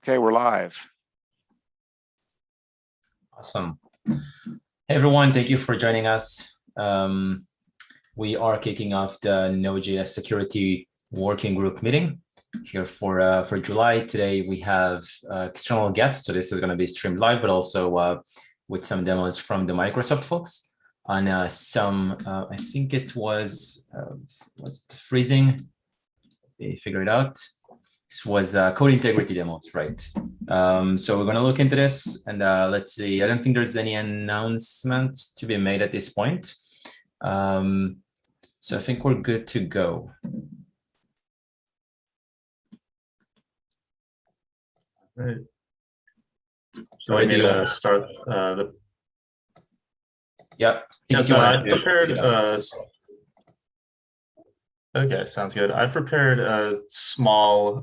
Okay, we're live. Awesome. Hey, everyone. Thank you for joining us. We are kicking off the Node.js security working group meeting here for July. Today, we have external guests. So this is going to be streamed live, but also with some demos from the Microsoft folks on some, I think it was freezing. They figured it out. This was code integrity demos, right? So we're going to look into this and let's see. I don't think there's any announcements to be made at this point. So I think we're good to go. Right. So I need to start the. Yeah. So I prepared. Okay, sounds good. I've prepared a small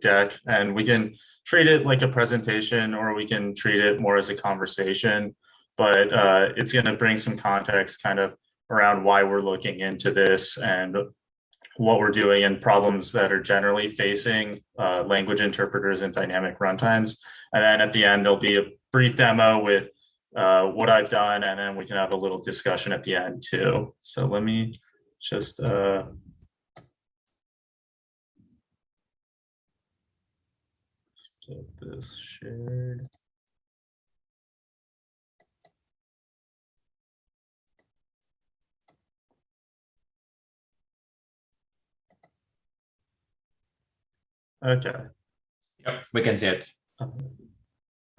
deck, and we can treat it like a presentation, or we can treat it more as a conversation. But it's going to bring some context, kind of around why we're looking into this and what we're doing and problems that are generally facing language interpreters and dynamic runtimes. And then at the end, there'll be a brief demo with what I've done, and then we can have a little discussion at the end too. So let me just get this shared. Okay. Yep, we can see it. All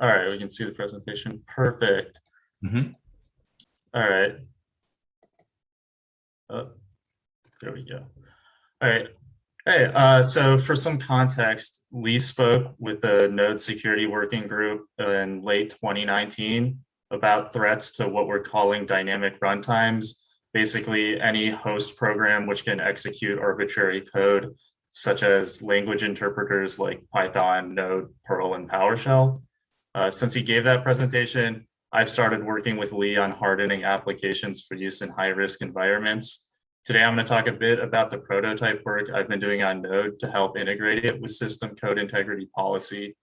right, we can see the presentation. Perfect. Mm-hmm. All right. There we go. All right. Hey, so for some context, Lee spoke with the Node Security Working Group in late 2019 about threats to what we're calling dynamic runtimes, basically any host program which can execute arbitrary code, such as language interpreters like Python, Node, Perl, and PowerShell. Since he gave that presentation, I've started working with Lee on hardening applications for use in high-risk environments. Today, I'm going to talk a bit about the prototype work I've been doing on Node to help integrate it with system code integrity policy.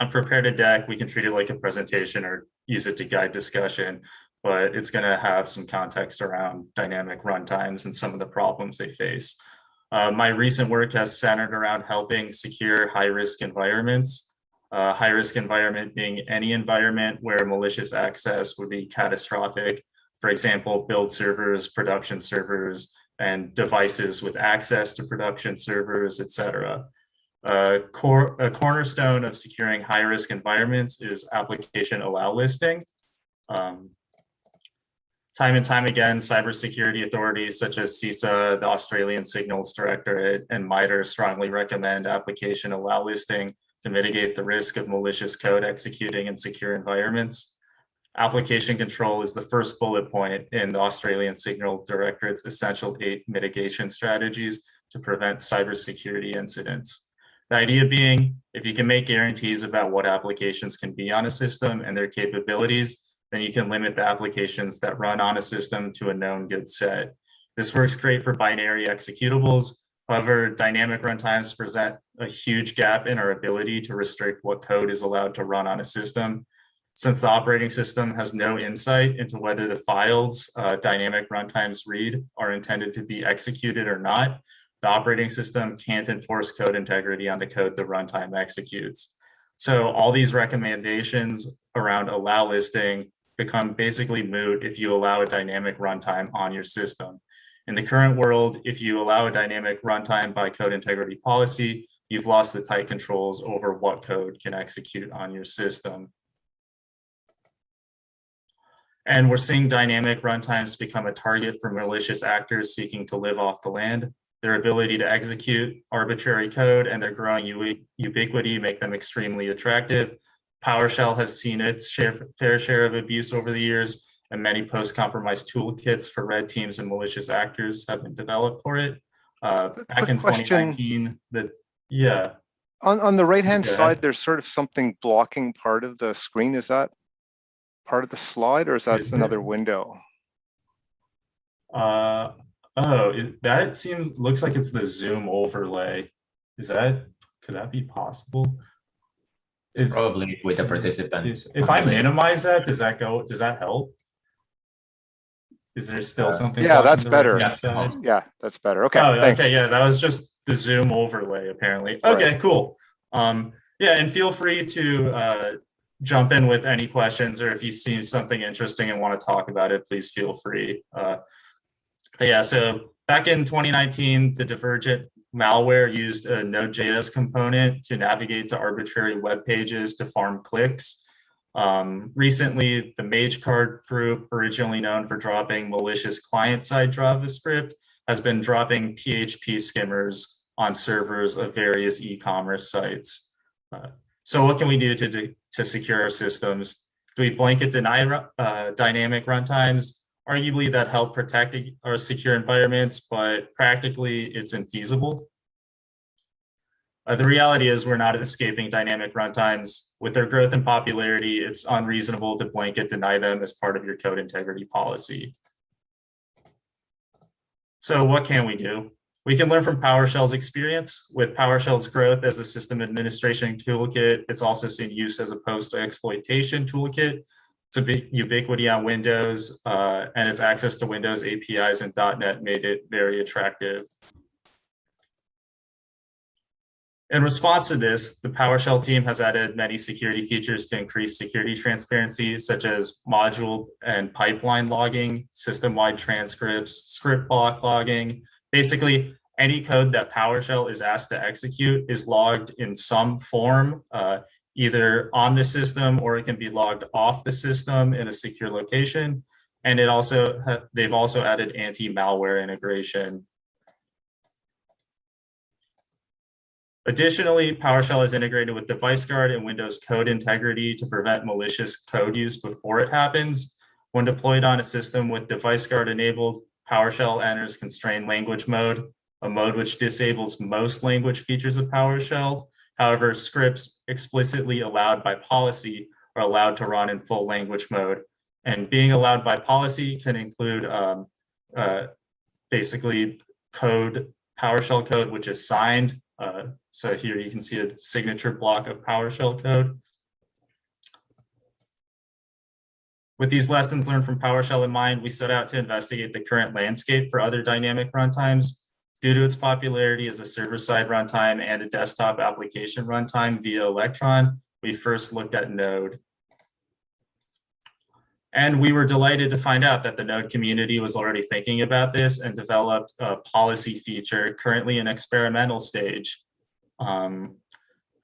I've prepared a deck. We can treat it like a presentation or use it to guide discussion, but it's going to have some context around dynamic runtimes and some of the problems they face. My recent work has centered around helping secure high-risk environments. High-risk environment being any environment where malicious access would be catastrophic. For example, build servers, production servers, and devices with access to production servers, etc. A cornerstone of securing high-risk environments is application allow listing. Time and time again, cybersecurity authorities such as CISA, the Australian Signals Directorate, and MITRE strongly recommend application allow listing to mitigate the risk of malicious code executing in secure environments. Application control is the first bullet point in the Australian Signal Directorate's Essential 8 mitigation strategies to prevent cybersecurity incidents. The idea being, if you can make guarantees about what applications can be on a system and their capabilities, then you can limit the applications that run on a system to a known good set. This works great for binary executables. However, dynamic runtimes present a huge gap in our ability to restrict what code is allowed to run on a system. Since the operating system has no insight into whether the files dynamic runtimes read are intended to be executed or not, the operating system can't enforce code integrity on the code the runtime executes. So all these recommendations around allow listing become basically moot if you allow a dynamic runtime on your system. In the current world, if you allow a dynamic runtime by code integrity policy, you've lost the tight controls over what code can execute on your system. And we're seeing dynamic runtimes become a target for malicious actors seeking to live off the land. Their ability to execute arbitrary code and their growing ubiquity make them extremely attractive. PowerShell has seen its fair share of abuse over the years, and many post-compromise toolkits for red teams and malicious actors have been developed for it. Back in 2019, On the right-hand side, there's sort of something blocking part of the screen. Is that part of the slide, or is that another window? That looks like it's the Zoom overlay. Could that be possible? It's probably with the participants. If I minimize that, does that help? Is there still something? Yeah, that's blocking the better. right-hand side? Yeah, that's better. Okay, Oh, thanks. okay, yeah, that was just the Zoom overlay, apparently. Okay, Right. cool. Yeah, and feel free to jump in with any questions, or if you see something interesting and want to talk about it, please feel free. But yeah, so back in 2019, the Divergent malware used a node.js component to navigate to arbitrary web pages to farm clicks. Recently, the MageCard group, originally known for dropping malicious client-side JavaScript, has been dropping PHP skimmers on servers of various e-commerce sites. So what can we do to secure our systems? Do we blanket deny dynamic runtimes? Arguably that help protect our secure environments, but practically it's infeasible. The reality is we're not escaping dynamic runtimes. With their growth and popularity, it's unreasonable to blanket deny them as part of your code integrity policy. So what can we do? We can learn from PowerShell's experience. With PowerShell's growth as a system administration toolkit, it's also seen use as a post-exploitation toolkit. It's a big ubiquity on Windows, and its access to Windows APIs and .NET made it very attractive. In response to this, the PowerShell team has added many security features to increase security transparency, such as module and pipeline logging, system-wide transcripts, script block logging. Basically, any code that PowerShell is asked to execute is logged in some form, either on the system or it can be logged off the system in a secure location. And they've also added anti-malware integration. Additionally, PowerShell is integrated with Device Guard and Windows Code Integrity to prevent malicious code use before it happens. When deployed on a system with Device Guard enabled, PowerShell enters constrained language mode, a mode which disables most language features of PowerShell. However, scripts explicitly allowed by policy are allowed to run in full language mode. And being allowed by policy can include basically PowerShell code, which is signed. So here you can see a signature block of PowerShell code. With these lessons learned from PowerShell in mind, we set out to investigate the current landscape for other dynamic runtimes. Due to its popularity as a server-side runtime and a desktop application runtime via Electron, we first looked at Node. And we were delighted to find out that the Node community was already thinking about this and developed a policy feature currently in experimental stage.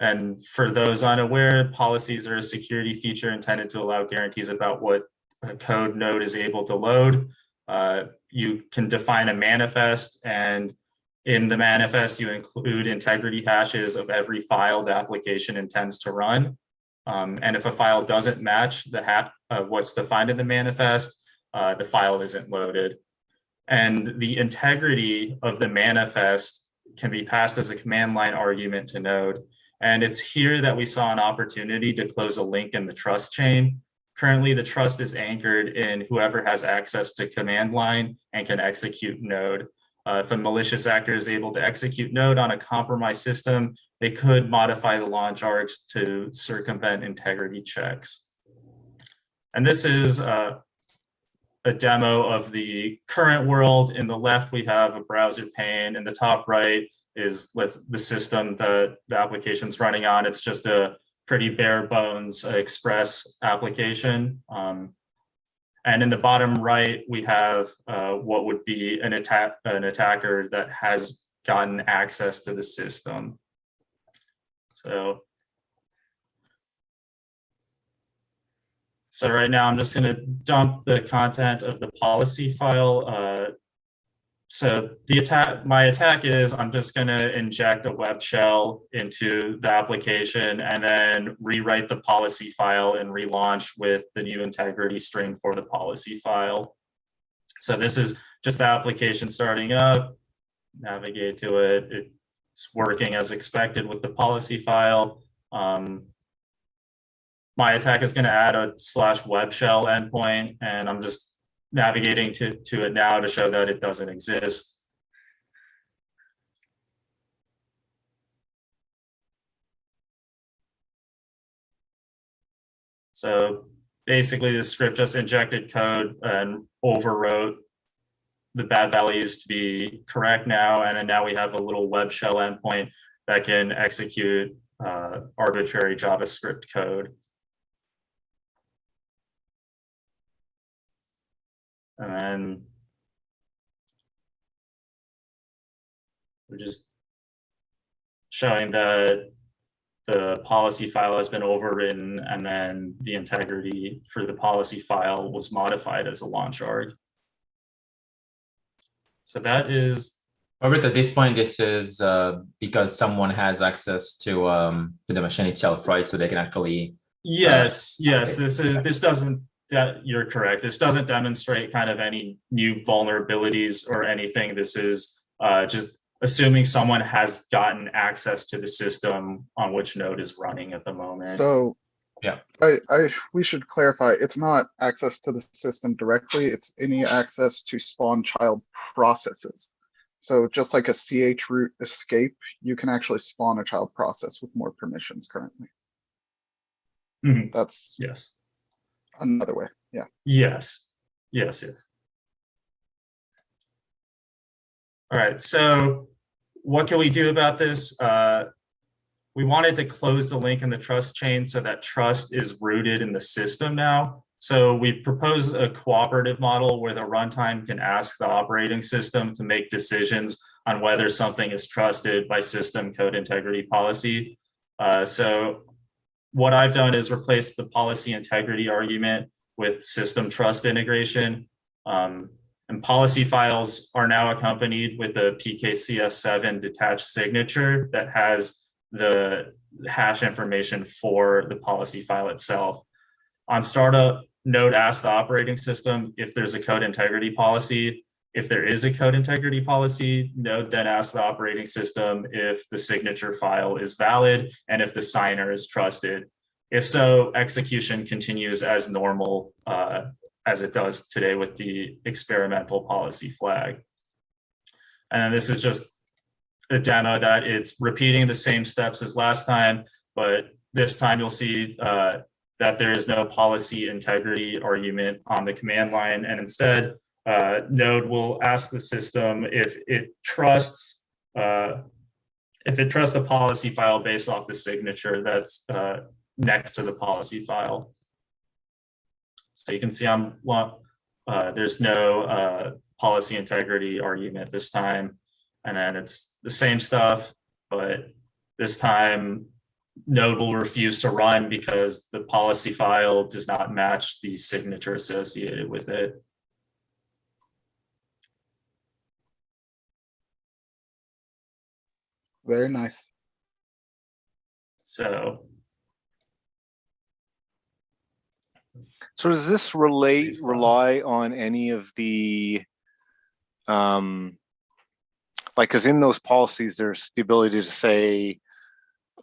And for those unaware, policies are a security feature intended to allow guarantees about what a code node is able to load. You can define a manifest, and in the manifest, you include integrity hashes of every file the application intends to run. And if a file doesn't match what's defined in the manifest, the file isn't loaded. And the integrity of the manifest can be passed as a command line argument to Node. And it's here that we saw an opportunity to close a link in the trust chain. Currently, the trust is anchored in whoever has access to command line and can execute Node. If a malicious actor is able to execute Node on a compromised system, they could modify the launch args to circumvent integrity checks. And this is a demo of the current world. In the left, we have a browser pane. In the top right is the system that the application's running on. It's just a pretty bare bones Express application. And in the bottom right, we have what would be an attacker that has gotten access to the system. So right now I'm just going to dump the content of the policy file. So my attack is I'm just going to inject a web shell into the application and then rewrite the policy file and relaunch with the new integrity string for the policy file. So this is just the application starting up, navigate to it. It's working as expected with the policy file. My attack is going to add a /web shell endpoint, and I'm just navigating to it now to show that it doesn't exist. So basically the script just injected code and overwrote the bad values to be correct now. And then now we have a little web shell endpoint that can execute arbitrary JavaScript code. And then we're just showing that the policy file has been overwritten, and then the integrity for the policy file was modified as a launch arg. So that is. Robert, at this point, this is because someone has access to the machine itself, right? So they can actually. Yes, yes. Okay. This doesn't. You're correct. This doesn't demonstrate kind of any new vulnerabilities or anything. This is just assuming someone has gotten access to the system on which node is running at the moment. So yeah, we should clarify, it's not access to the system directly, it's any access to spawn child processes. So just like a ch root escape, you can actually spawn a child process with more permissions currently. Mm-hmm. That's yes. Another way. Yeah. Yes. Yes. Yes. All right. So what can we do about this? We wanted to close the link in the trust chain so that trust is rooted in the system now. So we propose a cooperative model where the runtime can ask the operating system to make decisions on whether something is trusted by system code integrity policy. So what I've done is replace the policy integrity argument with system trust integration. And policy files are now accompanied with a PKCS7 detached signature that has the hash information for the policy file itself. On startup, Node asks the operating system if there's a code integrity policy. If there is a code integrity policy, Node then asks the operating system if the signature file is valid and if the signer is trusted. If so, execution continues as normal as it does today with the experimental policy flag. And this is just a demo that it's repeating the same steps as last time, but this time you'll see that there is no policy integrity argument on the command line. And instead, Node will ask the system if it trusts the policy file based off the signature that's next to the policy file. So you can see there's no policy integrity argument this time. And then it's the same stuff, but this time Node will refuse to run because the policy file does not match the signature associated with it. Very nice. So does this rely on any of the, like, because in those policies, there's the ability to say,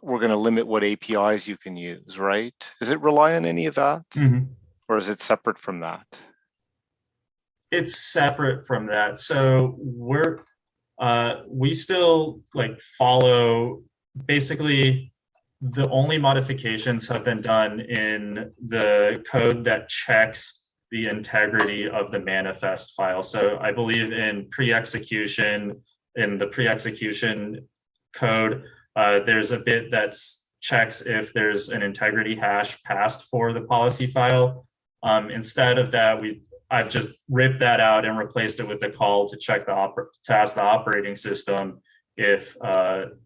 we're going to limit what APIs you can use, right? Does it rely on any of that? Mm-hmm. Or is it separate from that? It's separate from that. So we still follow, basically the only modifications have been done in the code that checks the integrity of the manifest file. So I believe in the pre-execution code, there's a bit that checks if there's an integrity hash passed for the policy file. Instead of that, I've just ripped that out and replaced it with the call to ask the operating system if the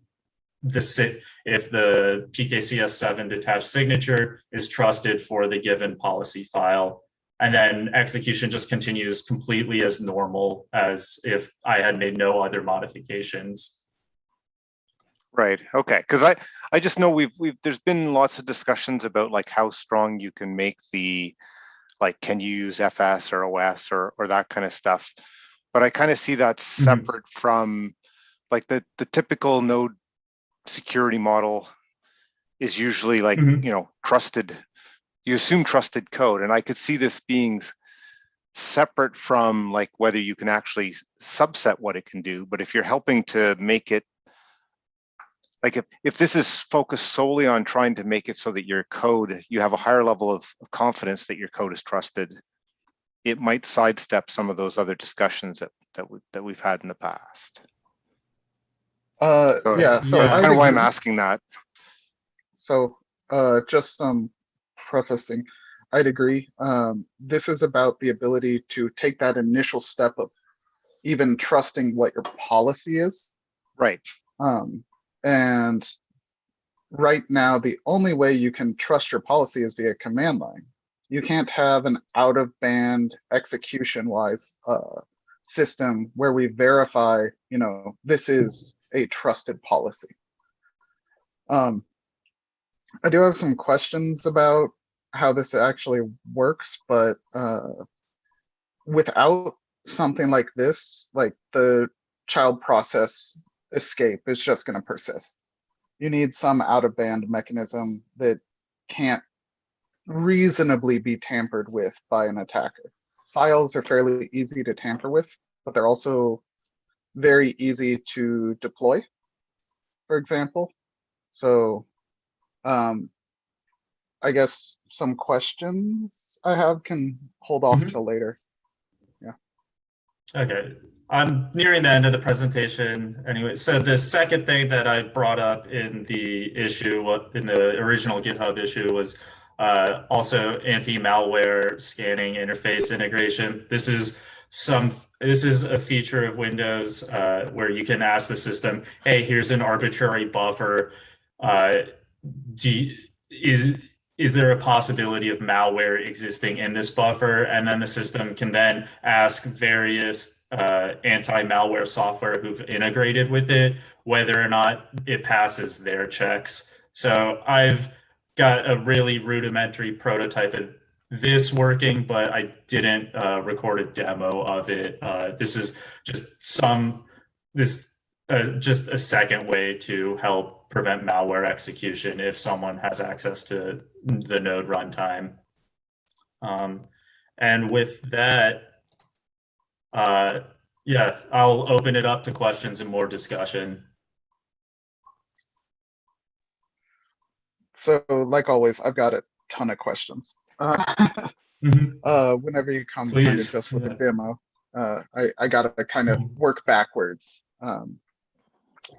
PKCS7 detached signature is trusted for the given policy file. And then execution just continues completely as normal as if I had made no other modifications. Right. Okay. Because I just know there's been lots of discussions about like how strong you can make the, like, can you use FS or OS or that kind of stuff. But I kind of see that separate from like the typical node security model is usually like, trusted. You assume trusted code. And I could see this being separate from like whether you can actually subset what it can do. But if you're helping to make it like if this is focused solely on trying to make it so that your code, you have a higher level of confidence that your code is trusted, it might sidestep some of those other discussions that we've had in the past. Yeah, so that's I'd kind of why I'm agree. asking that. So just prefacing, I'd agree. This is about the ability to take that initial step of even trusting what your policy is. Right. And right now, the only way you can trust your policy is via command line. You can't have an out of band execution wise system where we verify, you know, this is a trusted policy. I do have some questions about how this actually works, but without something like this, like the child process escape is just going to persist. You need some out of band mechanism that can't reasonably be tampered with by an attacker. Files are fairly easy to tamper with, but they're also very easy to deploy, for example. So I guess some questions I have can hold off till later. Yeah. Okay. I'm nearing the end of the presentation anyway. So the second thing that I brought up in the issue, in the original GitHub issue, was also anti-malware scanning interface integration. This is a feature of Windows where you can ask the system, hey, here's an arbitrary buffer. Is there a possibility of malware existing in this buffer? And then the system can then ask various anti-malware software who've integrated with it, whether or not it passes their checks. So I've got a really rudimentary prototype of this working, but I didn't record a demo of it. This is just just a second way to help prevent malware execution if someone has access to the node runtime. And with that, yeah, I'll open it up to questions and more discussion. So like always, I've got a ton of questions. Whenever you come kind of just with a demo, I got to kind of work backwards.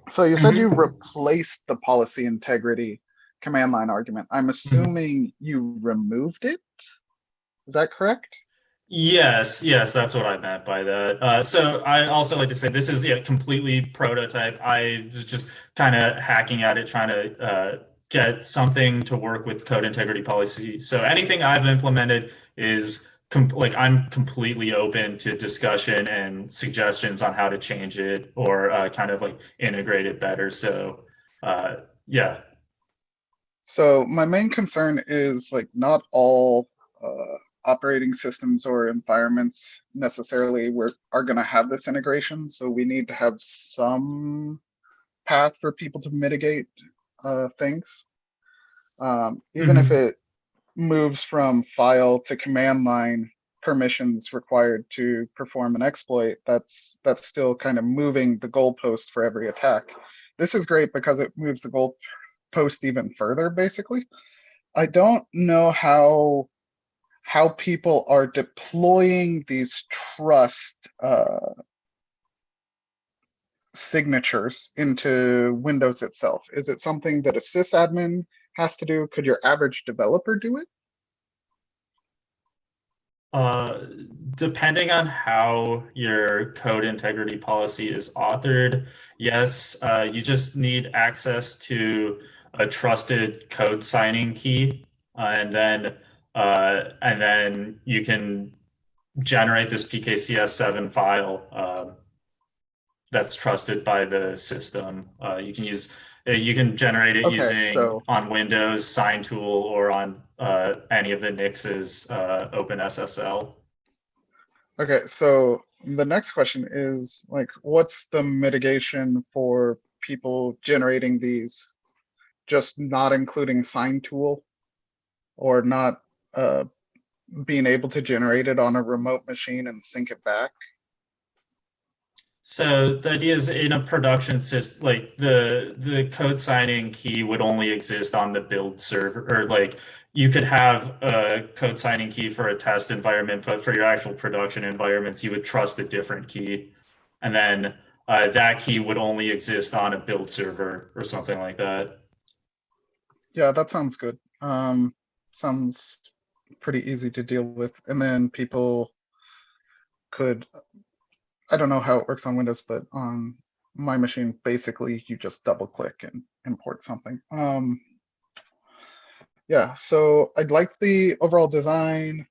So you said you replaced the policy integrity command line argument. I'm assuming you removed it. Is that correct? Yes, that's what I meant by that. So I also like to say this is completely prototype. I was just kind of hacking at it, trying to get something to work with code integrity policy. So anything I've implemented is I'm completely open to discussion and suggestions on how to change it or kind of like integrate it better. So yeah. So my main concern is like not all operating systems or environments necessarily are going to have this integration. So we need to have some path for people to mitigate things. Even if it moves from file to command line permissions required to perform an exploit, that's still kind of moving the goalpost for every attack. This is great because it moves the goalpost even further, basically. I don't know how people are deploying these trust signatures into Windows itself. Is it something that a sysadmin has to do? Could your average developer do it? Depending on how your code integrity policy is authored, yes, you just need access to a trusted code signing key, and then you can generate this PKCS7 file that's trusted by the system. You can generate it using on Windows Sign Tool or on any of the Nix's OpenSSL. Okay, so the next question is like, what's the mitigation for people generating these, just not including Sign Tool or not being able to generate it on a remote machine and sync it back? So the idea is in a production system, like the code signing key would only exist on the build server, or like you could have a code signing key for a test environment, but for your actual production environments, you would trust a different key. And then that key would only exist on a build server or something like that. Yeah, that sounds good. Sounds pretty easy to deal with. And then people could, I don't know how it works on Windows, but on my machine, basically you just double click and import something. Yeah, so I'd like the overall design.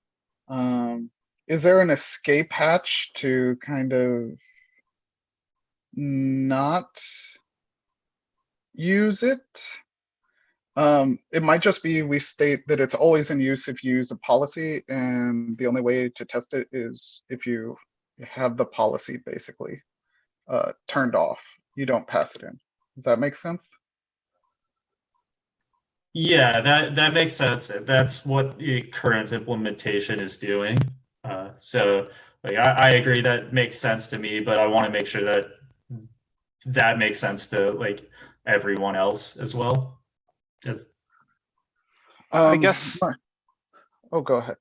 Is there an escape hatch to kind of not use it? It might just be we state that it's always in use if you use a policy, and the only way to test it is if you have the policy basically turned off. You don't pass it in. Does that make sense? Yeah, that makes sense. That's what the current implementation is doing. So like I agree that makes sense to me, but I want to make sure that that makes sense to like everyone else as well. It's, I guess Oh, go ahead.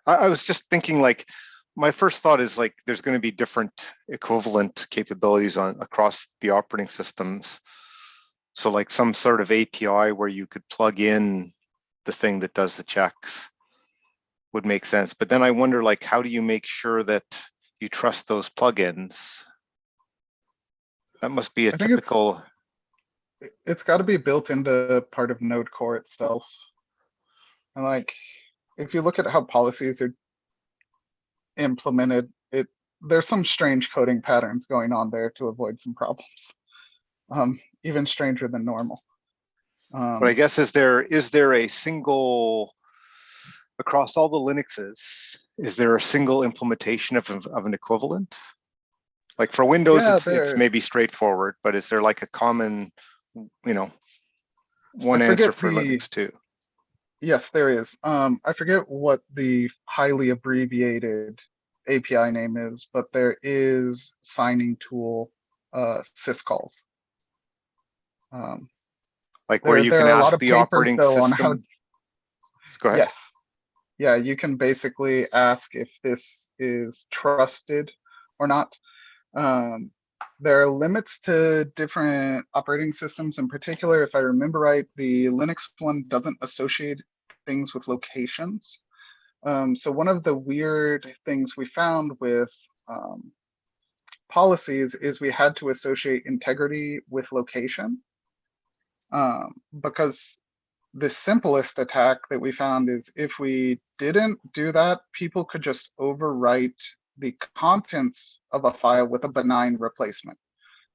I was just thinking, like, my first thought is like there's going to be different equivalent capabilities on across the operating systems. So like some sort of API where you could plug in the thing that does the checks would make sense. But then I wonder, like, how do you make sure that you trust those plugins? That must be a I think typical. it's got to be built into part of Node core itself. And like, if you look at how policies are implemented, there's some strange coding patterns going on there to avoid some problems. Even stranger than normal. But I guess is there a single across all the Linuxes? Is there a single implementation of an equivalent? Like for Windows, Yeah, it's maybe straightforward, but is there like a common, one I answer forget for Linux too? Yes, there is. I forget what the highly abbreviated API name is, but there is signing tool syscalls. Like where you can are a lot ask of the papers operating though on how. system. Go ahead. Yes. Yeah, you can basically ask if this is trusted or not. There are limits to different operating systems. In particular, if I remember right, the Linux one doesn't associate things with locations. So one of the weird things we found with policies is we had to associate integrity with location. Because the simplest attack that we found is if we didn't do that, people could just overwrite the contents of a file with a benign replacement.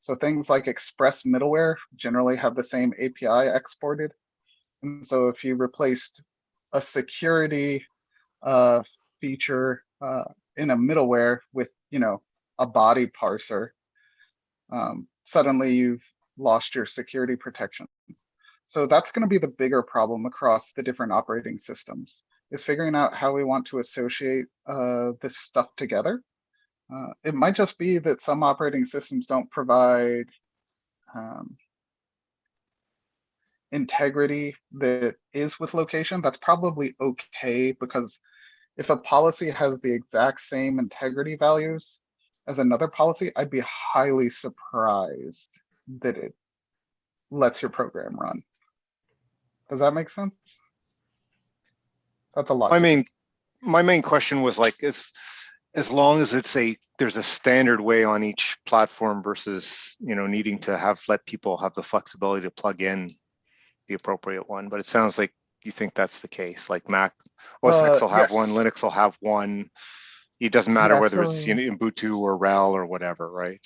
So things like Express middleware generally have the same API exported. And so if you replaced a security feature in a middleware with, a body parser, suddenly you've lost your security protections. So that's going to be the bigger problem across the different operating systems, is figuring out how we want to associate this stuff together. It might just be that some operating systems don't provide integrity that is with location. That's probably okay, because if a policy has the exact same integrity values as another policy, I'd be highly surprised that it lets your program run. Does that make sense? That's a lot. My main question was like, as long as there's a standard way on each platform versus needing to let people have the flexibility to plug in the appropriate one. But it sounds like you think that's the case. Like Mac OS X will have one, Yes. Linux will have one. It doesn't matter whether it's So Ubuntu or RHEL or whatever, right?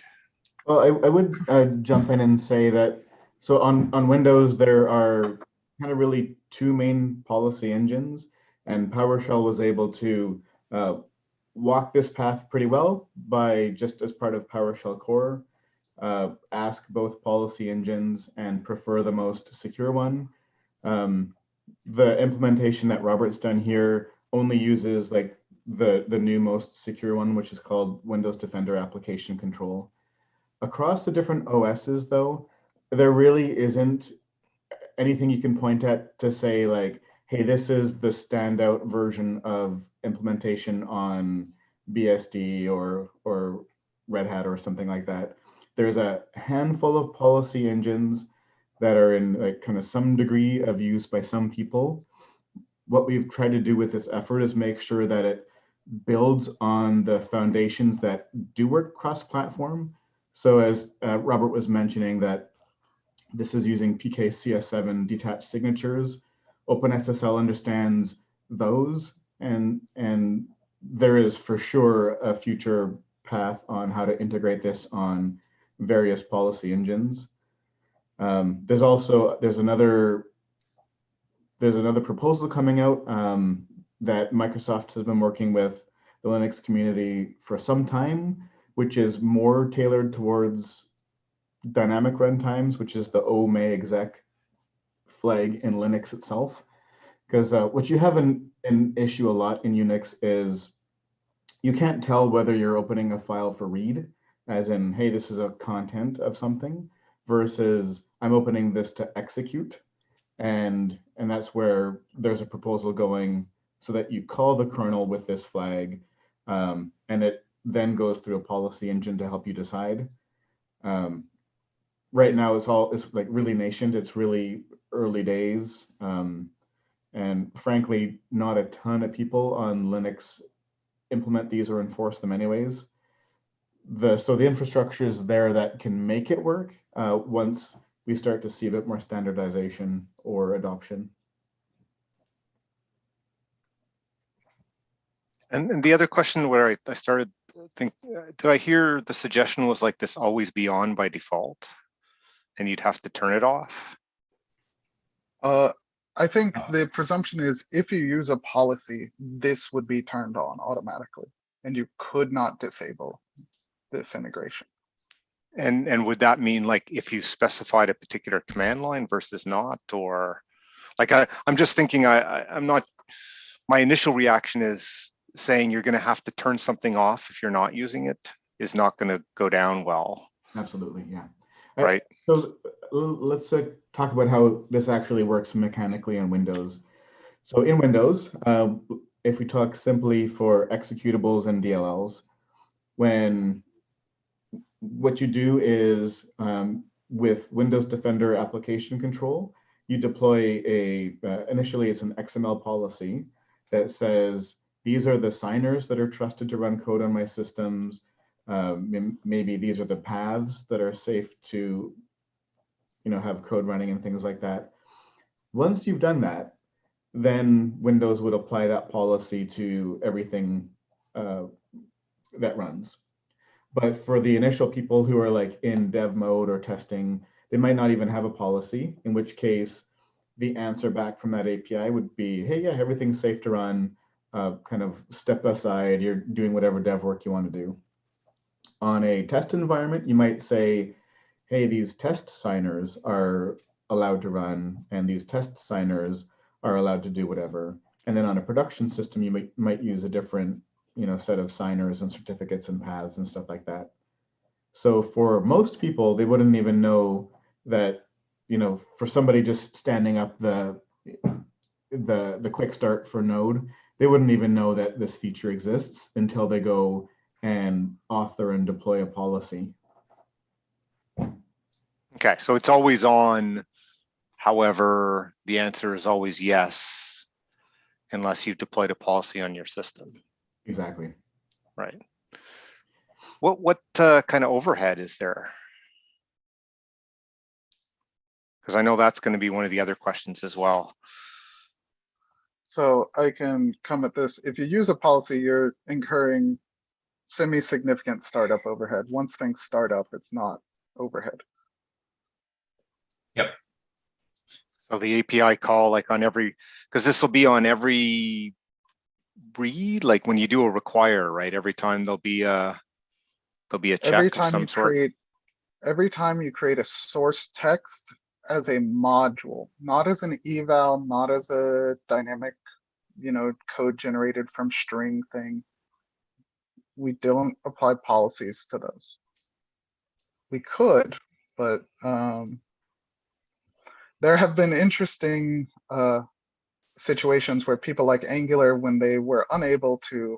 Well, I would jump in and say that, so on Windows, there are kind of really two main policy engines, and PowerShell was able to walk this path pretty well by, just as part of PowerShell core, ask both policy engines and prefer the most secure one. The implementation that Robert's done here only uses like the new most secure one, which is called Windows Defender Application Control. Across the different OSs, though, there really isn't anything you can point at to say like, hey, this is the standout version of implementation on BSD or Red Hat or something like that. There's a handful of policy engines that are in like kind of some degree of use by some people. What we've tried to do with this effort is make sure that it builds on the foundations that do work cross-platform. So as Robert was mentioning, that this is using PKCS7 detached signatures. OpenSSL understands those, and there is for sure a future path on how to integrate this on various policy engines. There's another proposal coming out that Microsoft has been working with the Linux community for some time, which is more tailored towards dynamic runtimes, which is the omexec flag in Linux itself. Because what you have an issue a lot in Unix is you can't tell whether you're opening a file for read, as in, hey, this is a content of something, versus I'm opening this to execute. And that's where there's a proposal going so that you call the kernel with this flag, and it then goes through a policy engine to help you decide. Right now, it's like really nascent. It's really early days, and frankly, not a ton of people on Linux implement these or enforce them anyways. So the infrastructure is there that can make it work once we start to see a bit more standardization or adoption. And the other question where I started think, did I hear the suggestion was like this always be on by default, and you'd have to turn it off? I think the presumption is if you use a policy, this would be turned on automatically, and you could not disable this integration. And would that mean like if you specified a particular command line versus not, or like I'm just thinking I'm not, my initial reaction is saying you're going to have to turn something off if you're not using it is not going to go down well. Absolutely, yeah. Right. So let's talk about how this actually works mechanically in Windows. So in Windows, if we talk simply for executables and DLLs, what you do is with Windows Defender application control, you deploy initially it's an XML policy that says, these are the signers that are trusted to run code on my systems. Maybe these are the paths that are safe to, have code running and things like that. Once you've done that, then Windows would apply that policy to everything that runs. But for the initial people who are like in dev mode or testing, they might not even have a policy, in which case the answer back from that API would be, hey, yeah, everything's safe to run, kind of step aside, you're doing whatever dev work you want to do. On a test environment, you might say, hey, these test signers are allowed to run, and these test signers are allowed to do whatever. And then on a production system, you might use a different set of signers and certificates and paths and stuff like that. So for most people, they wouldn't even know that, for somebody just standing up the quick start for Node, they wouldn't even know that this feature exists until they go and author and deploy a policy. Okay, so it's always on. However, the answer is always yes, unless you've deployed a policy on your system. Exactly. Right. What kind of overhead is there? Because I know that's going to be one of the other questions as well. So I can come at this. If you use a policy, you're incurring semi-significant startup overhead. Once things start up, it's not overhead. Yep. So the API call, like on every, because this will be on every read, like when you do a require, right? Every time there'll be a check of some sort. Every time you create a source text as a module, not as an eval, not as a dynamic, code generated from string thing. We don't apply policies to those. we could, but there have been interesting situations where people like Angular, when they were unable to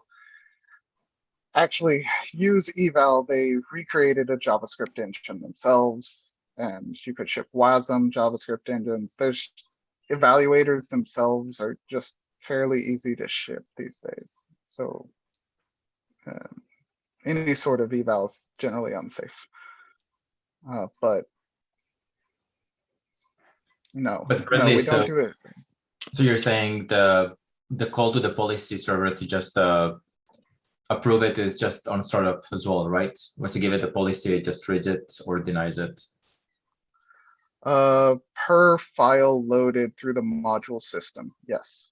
actually use eval, they recreated a JavaScript engine themselves, and you could ship WASM JavaScript engines. There's evaluators themselves are just fairly easy to ship these days. So any sort of eval is generally unsafe. But no, But no, currently, we don't do it. So you're saying the call to the policy server to just approve it is just on startup as well, right? Once you give it the policy, it just reads it or denies it. Per file loaded through the module system, yes.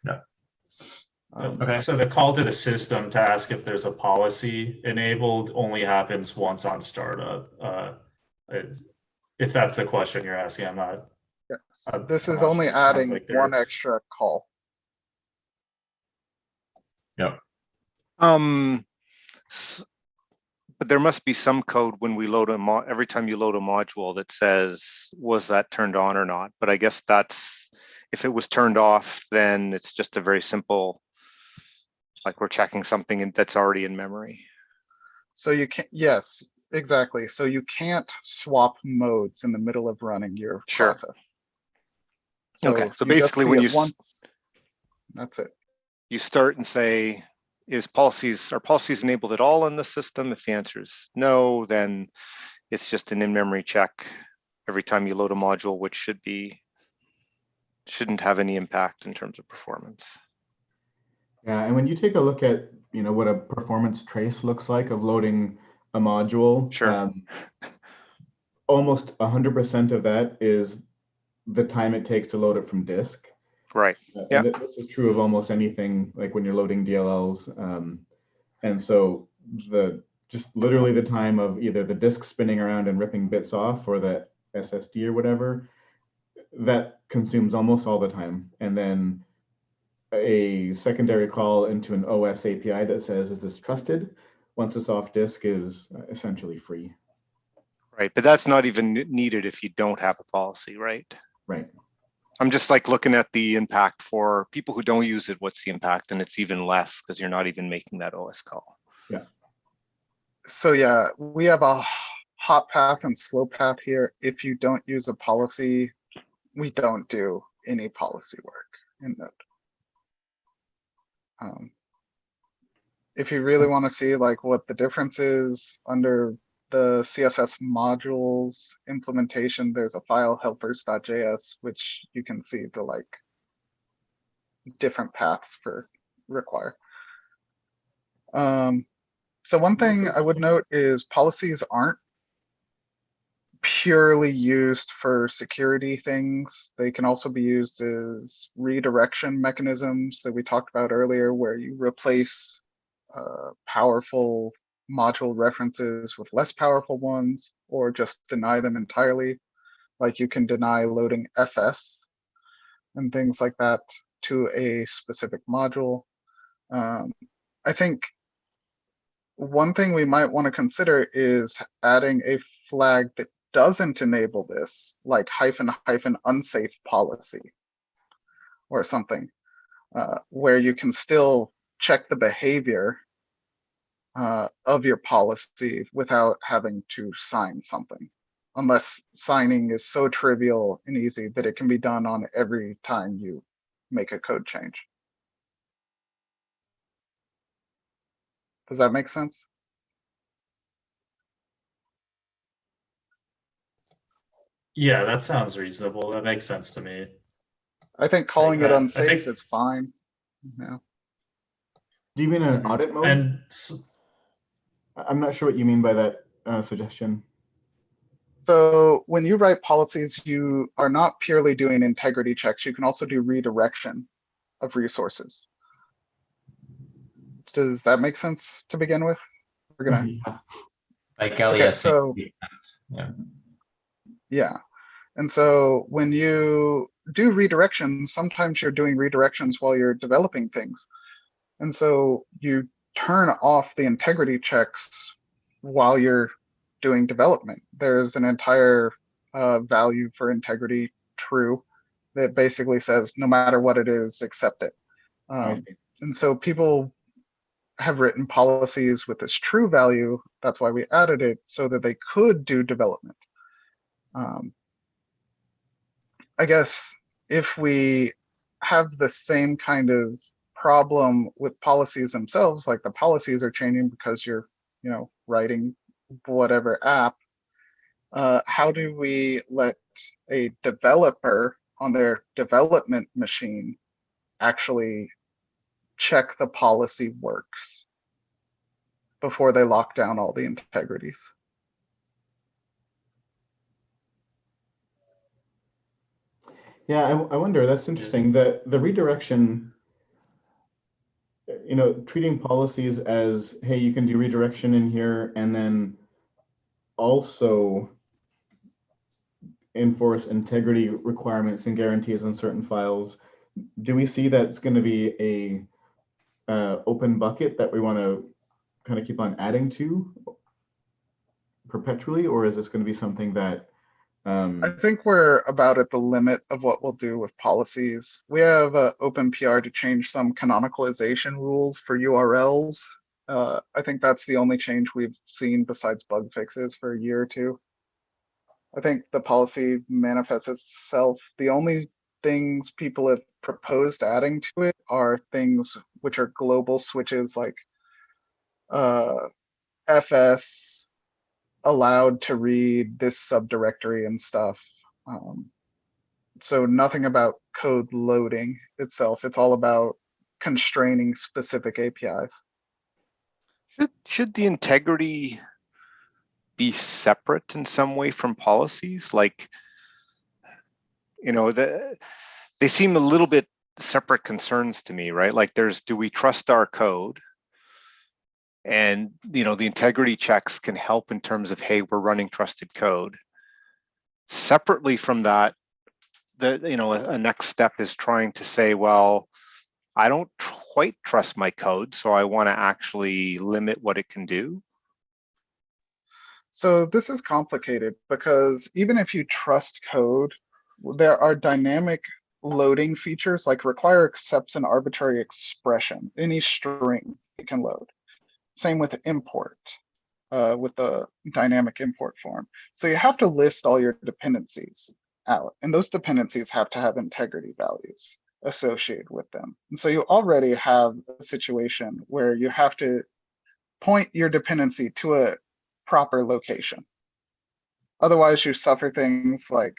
Yeah. Okay. So the call to the system to ask if there's a policy enabled only happens once on startup. If that's the question you're asking, I'm not. Yes. This is only adding like one extra call. Yeah. But there must be some code when we load every time you load a module that says, was that turned on or not? But I guess that's, if it was turned off, then it's just a very simple, like we're checking something that's already in memory. So you can't, yes, exactly. So you can't swap modes in the middle of running your process. So okay, so basically when you once, that's it. You start and say, are policies enabled at all in the system? If the answer is no, then it's just an in-memory check every time you load a module, which shouldn't have any impact in terms of performance. Yeah, and when you take a look at what a performance trace looks like of loading a module, sure, almost 100% of that is the time it takes to load it from disk. Right. Yeah. And this is true of almost anything, like when you're loading DLLs. And so just literally the time of either the disk spinning around and ripping bits off or the SSD or whatever, that consumes almost all the time. And then a secondary call into an OS API that says, is this trusted? Once it's off disk is essentially free. Right, but that's not even needed if you don't have a policy, right? Right. I'm just like looking at the impact for people who don't use it. What's the impact? And it's even less because you're not even making that OS call. Yeah. So yeah, we have a hot path and slow path here. If you don't use a policy, we don't do any policy work in Node. If you really want to see like what the difference is under the CSS modules implementation, there's a file helpers.js, which you can see the like different paths for require. So one thing I would note is policies aren't purely used for security things. They can also be used as redirection mechanisms that we talked about earlier, where you replace powerful module references with less powerful ones, or just deny them entirely. Like you can deny loading FS and things like that to a specific module. I think one thing we might want to consider is adding a flag that doesn't enable this, like -- unsafe policy or something, where you can still check the behavior of your policy without having to sign something, unless signing is so trivial and easy that it can be done on every time you make a code change. Does that make sense? Yeah, that sounds reasonable. That makes sense to me. I think calling it unsafe is fine. Yeah. Do you mean an audit mode? And I'm not sure what you mean by that suggestion. So when you write policies, you are not purely doing integrity checks. You can also do redirection of resources. Does that make sense to begin with? We're gonna. Yeah. Like alias. So yeah. And so when you do redirections, sometimes you're doing redirections while you're developing things. And so you turn off the integrity checks while you're doing development. There's an entire value for integrity true that basically says no matter what it is, accept it. And so people have written policies with this true value. That's why we added it, so that they could do development. I guess if we have the same kind of problem with policies themselves, like the policies are changing because you're, writing whatever app, how do we let a developer on their development machine actually check the policy works before they lock down all the integrities? Yeah, I wonder, that's interesting. The redirection, treating policies as, hey, you can do redirection in here and then also enforce integrity requirements and guarantees on certain files. Do we see that's going to be a open bucket that we want to kind of keep on adding to perpetually, or is this going to be something that I think we're about at the limit of what we'll do with policies. We have OpenPR to change some canonicalization rules for URLs. I think that's the only change we've seen besides bug fixes for a year or two. I think the policy manifests itself. The only things people have proposed adding to it are things which are global switches, like FS allowed to read this subdirectory and stuff. So nothing about code loading itself. It's all about constraining specific APIs. Should the integrity be separate in some way from policies? Like, they seem a little bit separate concerns to me, right? Like do we trust our code? And, the integrity checks can help in terms of, hey, we're running trusted code. Separately from that, a next step is trying to say, well, I don't quite trust my code, so I want to actually limit what it can do. So this is complicated because even if you trust code, there are dynamic loading features, like require accepts an arbitrary expression, any string it can load. Same with import, with the dynamic import form. So you have to list all your dependencies out, and those dependencies have to have integrity values associated with them. And so you already have a situation where you have to point your dependency to a proper location. Otherwise, you suffer things like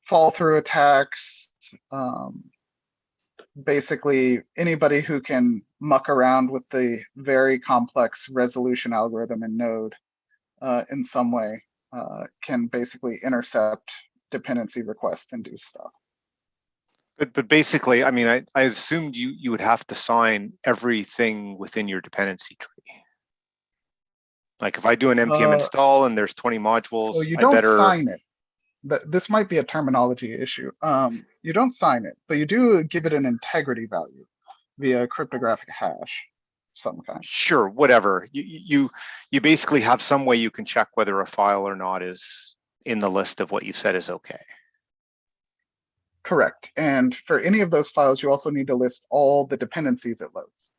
fall through attacks. Basically, anybody who can muck around with the very complex resolution algorithm in Node in some way can basically intercept dependency requests and do stuff. But basically, I mean, I assumed you would have to sign everything within your dependency tree. Like if I do an npm install and there's 20 modules, so you I don't better sign it. This might be a terminology issue. You don't sign it, but you do give it an integrity value via a cryptographic hash, some kind. Sure, whatever. You basically have some way you can check whether a file or not is in the list of what you said is okay. Correct. And for any of those files, you also need to list all the dependencies it loads.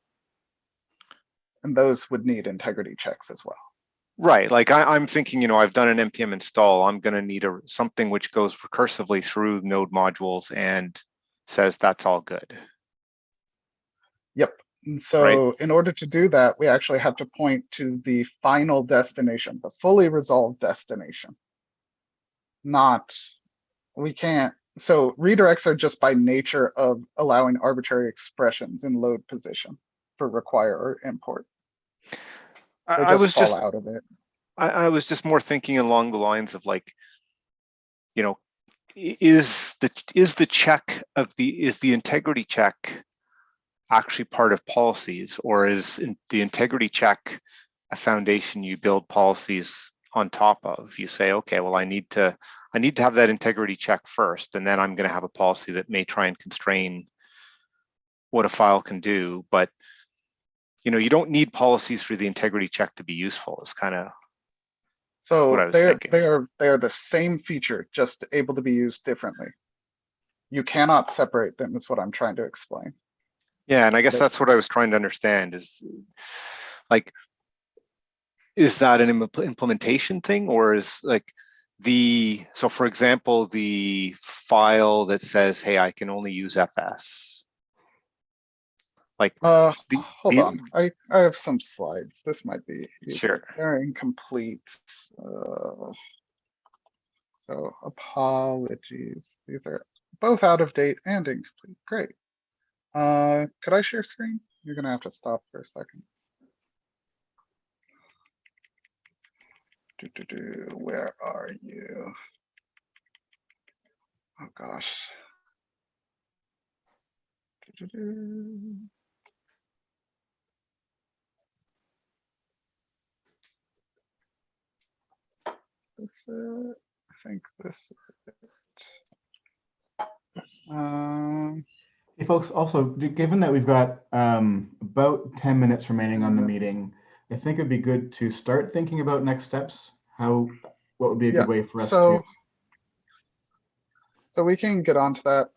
And those would need integrity checks as well. Right, like I'm thinking, I've done an npm install. I'm going to need something which goes recursively through node modules and says that's all good. Yep. And so in order to do that, we actually have to point to the final destination, the fully resolved destination. We can't. So redirects are just by nature of allowing arbitrary expressions in load position for require or import. I was just out of it. I was just more thinking along the lines of like, is the check of the integrity check actually part of policies, or is the integrity check a foundation you build policies on top of? You say, okay, well, I need to have that integrity check first, and then I'm going to have a policy that may try and constrain what a file can do. But you don't need policies for the integrity check to be useful. It's kind of what I So was thinking. they are the same feature, just able to be used differently. You cannot separate them, is what I'm trying to explain. Yeah, and I guess that's what I was trying to understand is like, is that an implementation thing, or is like so for example, the file that says, hey, I can only use FS. Like Hold on. I have some slides. This might be useful. Sure. They're incomplete. So apologies. These are both out of date and incomplete. Great. Could I share screen? You're gonna have to stop for a second. Where are you? Oh gosh. This I think this is it. Hey, folks, also, given that we've got about 10 minutes remaining on the meeting, I think it'd be good to start thinking about next steps. What would be a good way for us to? So we can get onto that.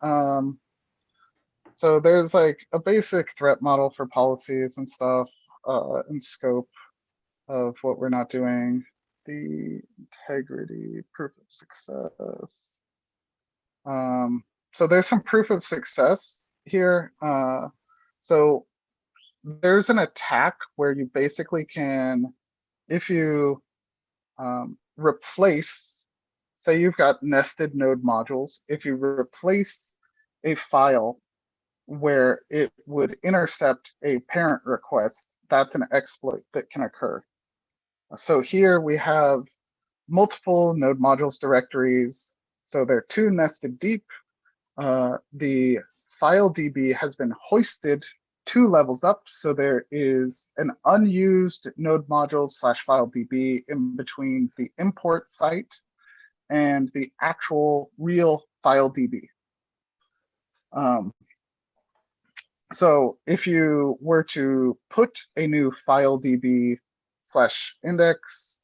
So there's like a basic threat model for policies and stuff, and scope of what we're not doing. The integrity proof of success. So there's some proof of success here. So there's an attack where you basically can, if you replace, say you've got nested node modules, if you replace a file where it would intercept a parent request, that's an exploit that can occur. So here we have multiple node modules directories. So they're two nested deep. The file DB has been hoisted 2 levels up. So there is an unused node module / file DB in between the import site and the actual real file DB. So if you were to put a new file DB / index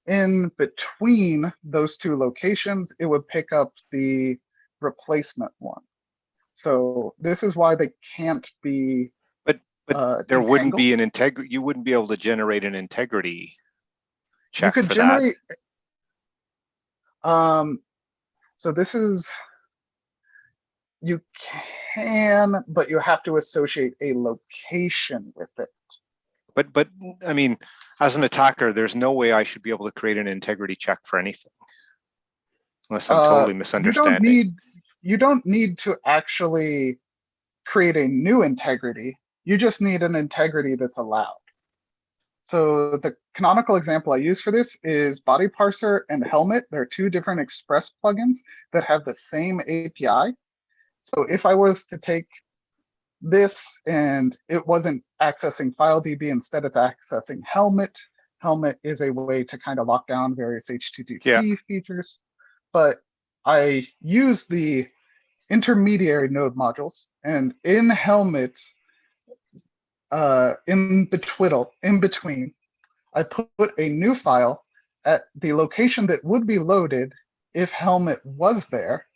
in between those 2 locations, it would pick up the replacement one. So this is why they can't be. But there wouldn't be an integrity. You wouldn't be able to generate an integrity check. You could for generate. That. So this is. You can, but you have to associate a location with it. But I mean, as an attacker, there's no way I should be able to create an integrity check for anything, unless I'm totally misunderstanding. You don't need to actually create a new integrity. You just need an integrity that's allowed. So the canonical example I use for this is Body Parser and Helmet. They're 2 different Express plugins that have the same API. So if I was to take this and it wasn't accessing FileDB, instead it's accessing Helmet. Helmet is a way to kind of lock down various HTTP features. But I use the intermediary node modules, and in Helmet, in between, I put a new file at the location that would be loaded if Helmet was there,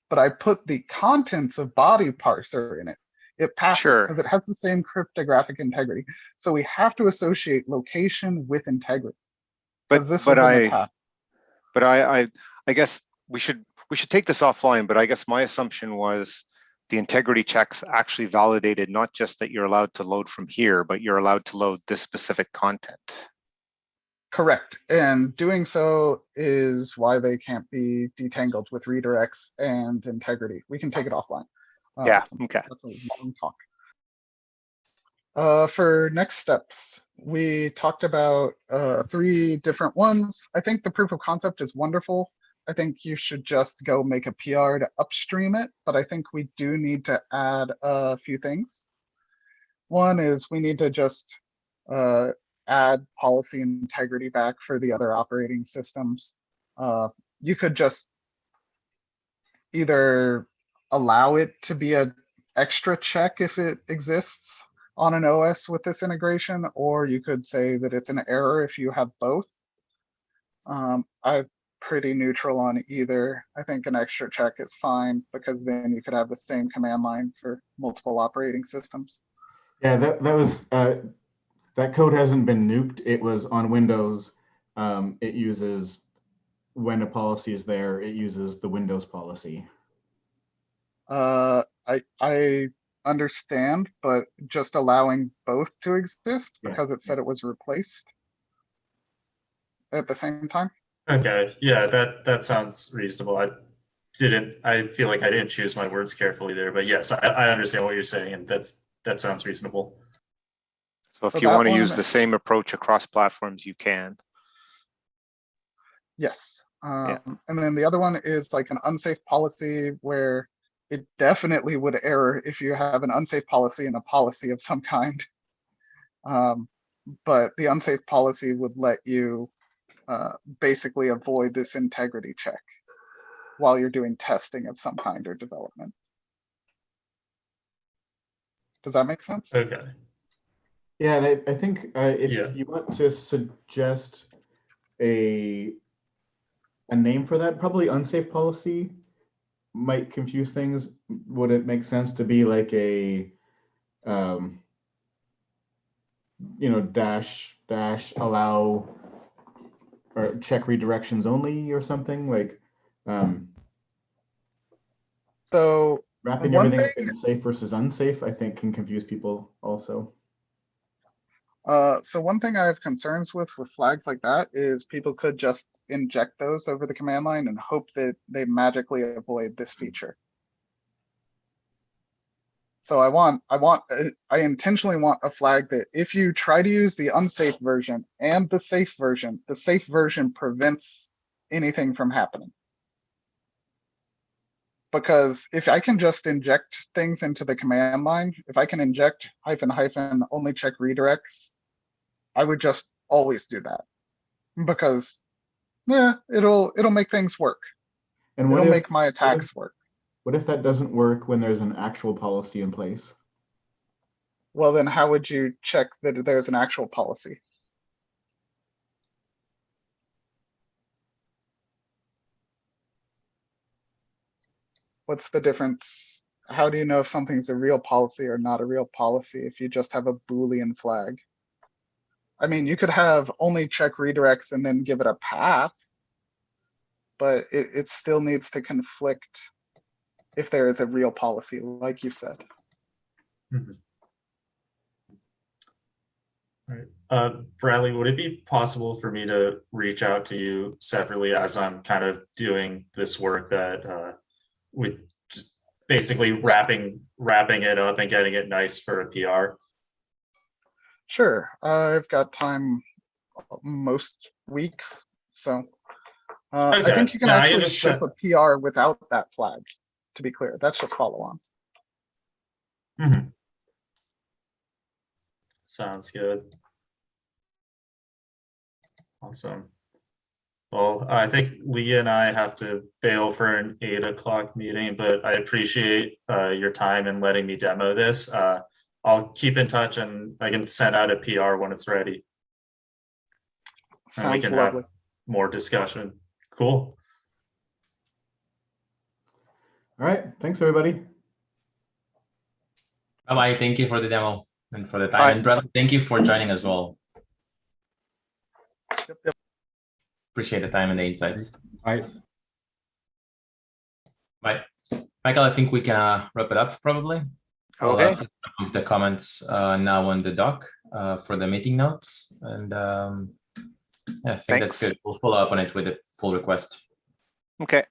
but I put the contents of Body Parser in it. It passes because it has the same cryptographic integrity. So we have to associate location with integrity. But I guess we should take this offline. But I guess my assumption was the integrity checks actually validated not just that you're allowed to load from here, but you're allowed to load this specific content. Correct. And doing so is why they can't be detangled with redirects and integrity. We can take it offline. Yeah, okay. That's a long talk. For next steps, we talked about 3 different ones. I think the proof of concept is wonderful. I think you should just go make a PR to upstream it, but I think we do need to add a few things. One is we need to just add policy integrity back for the other operating systems. You could just either allow it to be an extra check if it exists on an OS with this integration, or you could say that it's an error if you have both. I'm pretty neutral on either. I think an extra check is fine because then you could have the same command line for multiple operating systems. Yeah, that was that code hasn't been nuked. It was on Windows. It uses, when a policy is there, it uses the Windows policy. I understand, but just allowing both to exist Yeah. because it said it was replaced at the same time. Okay, yeah, that sounds reasonable. I feel like I didn't choose my words carefully there, but yes, I understand what you're saying, and that sounds reasonable. So if So you that want to use one- the same approach across platforms, you can. Yes. Yeah. And then the other one is like an unsafe policy where it definitely would error if you have an unsafe policy and a policy of some kind. But the unsafe policy would let you basically avoid this integrity check while you're doing testing of some kind or development. Does that make sense? Okay. Yeah, and I think if Yeah. you want to suggest a name for that, probably unsafe policy might confuse things. Would it make sense to be like a dash allow or check redirections only or something like So wrapping one everything thing- in safe versus unsafe, I think, can confuse people also. so one thing I have concerns with flags like that is people could just inject those over the command line and hope that they magically avoid this feature. So I intentionally want a flag that if you try to use the unsafe version and the safe version prevents anything from happening. Because if I can just inject things into the command line, if I can inject -- only check redirects, I would just always do that. Because yeah, it'll make things work. And It'll make my attacks work. What if that doesn't work when there's an actual policy in place? Well, then how would you check that there's an actual policy? What's the difference? How do you know if something's a real policy or not a real policy if you just have a Boolean flag? I mean, you could have only check redirects and then give it a path, but it still needs to conflict if there is a real policy, like you said. Mhm. All right. Bradley, would it be possible for me to reach out to you separately as I'm kind of doing this work that with just basically wrapping it up and getting it nice for a PR? Sure, I've got time most weeks, so I Okay. think you can No, I actually understand. ship a PR without that flag, to be clear. That's just follow on. Mhm. Sounds good. Awesome. Well, I think Leah and I have to bail for an 8 o'clock meeting, but I appreciate your time and letting me demo this. I'll keep in touch and I can send out a PR when it's ready. And we Sounds can lovely. have more discussion. Cool. All right, thanks everybody. Bye-bye. Thank you for the demo and for the time. Bye. And Bradley, thank you for joining as well. Yep. Appreciate the time and the insights. Bye. Bye. Michael, I think we can wrap it up probably. I'll Okay. put some of the comments now on the doc for the meeting notes. And yeah, I think that's Thanks. good. We'll follow up on it with a full request. Okay.